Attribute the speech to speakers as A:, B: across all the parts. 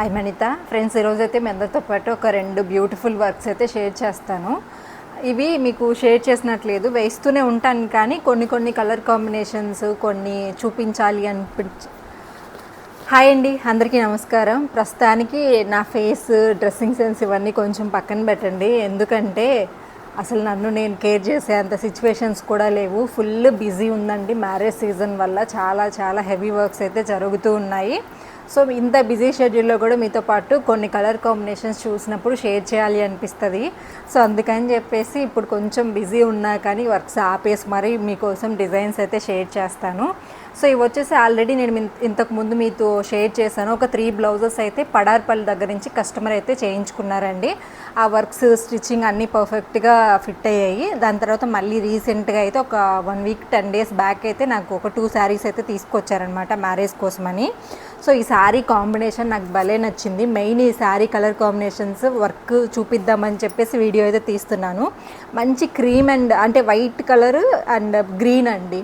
A: Hi Manitha friends, ఈరోజు అయితే మీ అందరితో పాటు ఒక 2 బ్యూటిఫుల్ వర్క్స్ అయితే షేర్ చేస్తాను. ఇవి మీకు షేర్ చేసినట్లేదు, వేస్తూనే ఉంటాను, కానీ కొన్ని కలర్ కాంబినేషన్స్ కొన్ని చూపించాలి హాయ్ అండి, అందరికీ నమస్కారం. ప్రస్తుతానికి నా ఫేస్, డ్రెస్సింగ్ సెన్స్ ఇవన్నీ కొంచెం పక్కన పెట్టండి. ఎందుకంటే అసలు నన్ను నేను కేర్ చేసే అంత సిచ్యువేషన్స్ కూడా లేవు. ఫుల్ బిజీ ఉందండి. మ్యారేజ్ సీజన్ వల్ల చాలా హెవీ వర్క్స్ అయితే జరుగుతూ ఉన్నాయి. సో ఇంత బిజీ షెడ్యూల్లో కూడా మీతో పాటు కొన్ని కలర్ కాంబినేషన్స్ చూసినప్పుడు షేర్ చేయాలి అనిపిస్తుంది. సో అందుకని చెప్పేసి ఇప్పుడు కొంచెం బిజీ ఉన్నా కానీ వర్క్స్ ఆపేసి మరీ మీకోసం డిజైన్స్ అయితే షేర్ చేస్తాను. సో ఇవి వచ్చేసి ఆల్రెడీ నేను ఇంతకుముందు మీతో షేర్ చేశాను. ఒక 3 బ్లౌజెస్ అయితే పడార్పల్లి దగ్గర నుంచి కస్టమర్ అయితే చేయించుకున్నారండి. ఆ వర్క్స్, స్టిచ్చింగ్ అన్నీ పర్ఫెక్ట్గా ఫిట్ అయ్యాయి. దాని తర్వాత మళ్ళీ రీసెంట్గా అయితే ఒక 1 వీక్ 10 డేస్ బ్యాక్ అయితే నాకు ఒక 2 శారీస్ అయితే తీసుకొచ్చారనమాట మ్యారేజ్ కోసమని. సో ఈ శారీ కాంబినేషన్ నాకు భలే నచ్చింది. మెయిన్ ఈ శారీ కలర్ కాంబినేషన్స్ వర్క్ చూపిద్దామని చెప్పేసి వీడియో అయితే తీస్తున్నాను. మంచి క్రీమ్ అండ్ అంటే వైట్ కలర్ అండ్ గ్రీన్ అండి.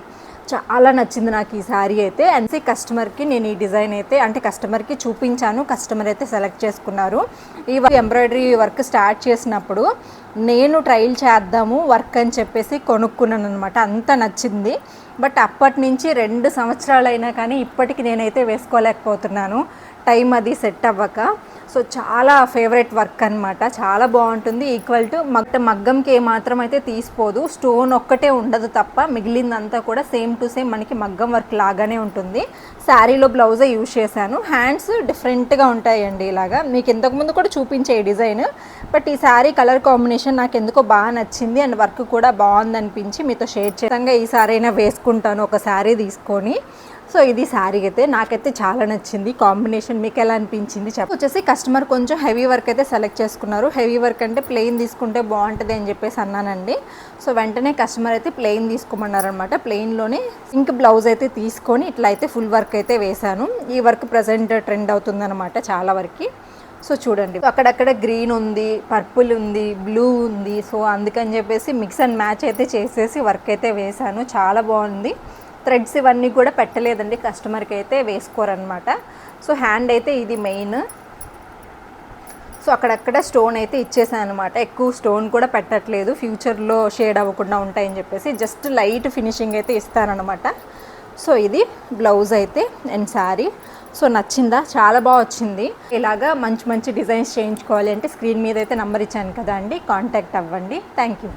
A: చాలా నచ్చింది నాకు ఈ శారీ అయితే. అండ్ కస్టమర్కి నేను ఈ డిజైన్ అయితే అంటే కస్టమర్కి చూపించాను. కస్టమర్ అయితే సెలెక్ట్ చేసుకున్నారు. ఈ ఎంబ్రాయిడరీ వర్క్ స్టార్ట్ చేసినప్పుడు నేను ట్రయల్ చేద్దాము వర్క్ అని చెప్పేసి కొనుక్కున్నాను అనమాట. అంత నచ్చింది. బట్ అప్పటి నుంచి 2 సంవత్సరాలు అయినా కానీ ఇప్పటికి నేనైతే వేసుకోలేకపోతున్నాను, టైం అది సెట్ అవ్వక. సో చాలా ఫేవరెట్ వర్క్ అనమాట. చాలా బాగుంటుంది. ఈక్వల్ టు మగ్గంకి ఏమాత్రం అయితే తీసిపోదు. స్టోన్ ఒక్కటే ఉండదు తప్ప మిగిలిందంతా కూడా సేమ్ టు సేమ్ మనకి మగ్గం వర్క్ లాగానే ఉంటుంది. శారీలో బ్లౌజే యూజ్ చేశాను. హ్యాండ్స్ డిఫరెంట్గా ఉంటాయండి. ఇలాగా మీకు ఇంతకుముందు కూడా చూపించే డిజైన్. బట్ ఈ శారీ కలర్ కాంబినేషన్ నాకు ఎందుకో బాగా నచ్చింది. అండ్ వర్క్ కూడా బాగుంది అనిపించి మీతో షేర్ చేయంగా ఈ శారీ అయినా వేసుకుంటాను ఒక శారీ తీసుకొని. సో ఇది శారీ అయితే నాకైతే చాలా నచ్చింది. కాంబినేషన్ మీకు ఎలా అనిపించింది వచ్చేసి కస్టమర్ కొంచెం హెవీ వర్క్ అయితే సెలెక్ట్ చేసుకున్నారు. హెవీ వర్క్ అంటే ప్లెయిన్ తీసుకుంటే బాగుంటుంది అని చెప్పేసి అన్నానండి. సో వెంటనే కస్టమర్ అయితే ప్లెయిన్ తీసుకోమన్నారనమాట. ప్లెయిన్లోనే సింక్ బ్లౌజ్ అయితే తీసుకొని ఇట్లా అయితే ఫుల్ వర్క్ అయితే వేశాను. ఈ వర్క్ ప్రజెంట్ ట్రెండ్ అవుతుందన్నమాట చాలా వరకు. సో చూడండి, అక్కడక్కడ గ్రీన్ ఉంది, పర్పుల్ ఉంది, బ్లూ ఉంది. సో అందుకని చెప్పేసి మిక్స్ అండ్ మ్యాచ్ అయితే చేసేసి వర్క్ అయితే వేశాను. చాలా బాగుంది. థ్రెడ్స్ ఇవన్నీ కూడా పెట్టలేదండి, కస్టమర్కి అయితే వేసుకోరనమాట. సో హ్యాండ్ అయితే ఇది మెయిన్. సో అక్కడక్కడ స్టోన్ అయితే ఇచ్చేసాను అనమాట. ఎక్కువ స్టోన్ కూడా పెట్టట్లేదు, ఫ్యూచర్లో షేడ్ అవ్వకుండా ఉంటాయని చెప్పేసి జస్ట్ లైట్ ఫినిషింగ్ అయితే ఇస్తానన్నమాట. సో ఇది బ్లౌజ్ అయితే అండ్ శారీ. సో నచ్చిందా? చాలా బాగా వచ్చింది. ఇలాగా మంచి డిజైన్స్ చేయించుకోవాలి అంటే స్క్రీన్ మీద అయితే నెంబర్ ఇచ్చాను కదా అండి, కాంటాక్ట్ అవ్వండి. Thank you.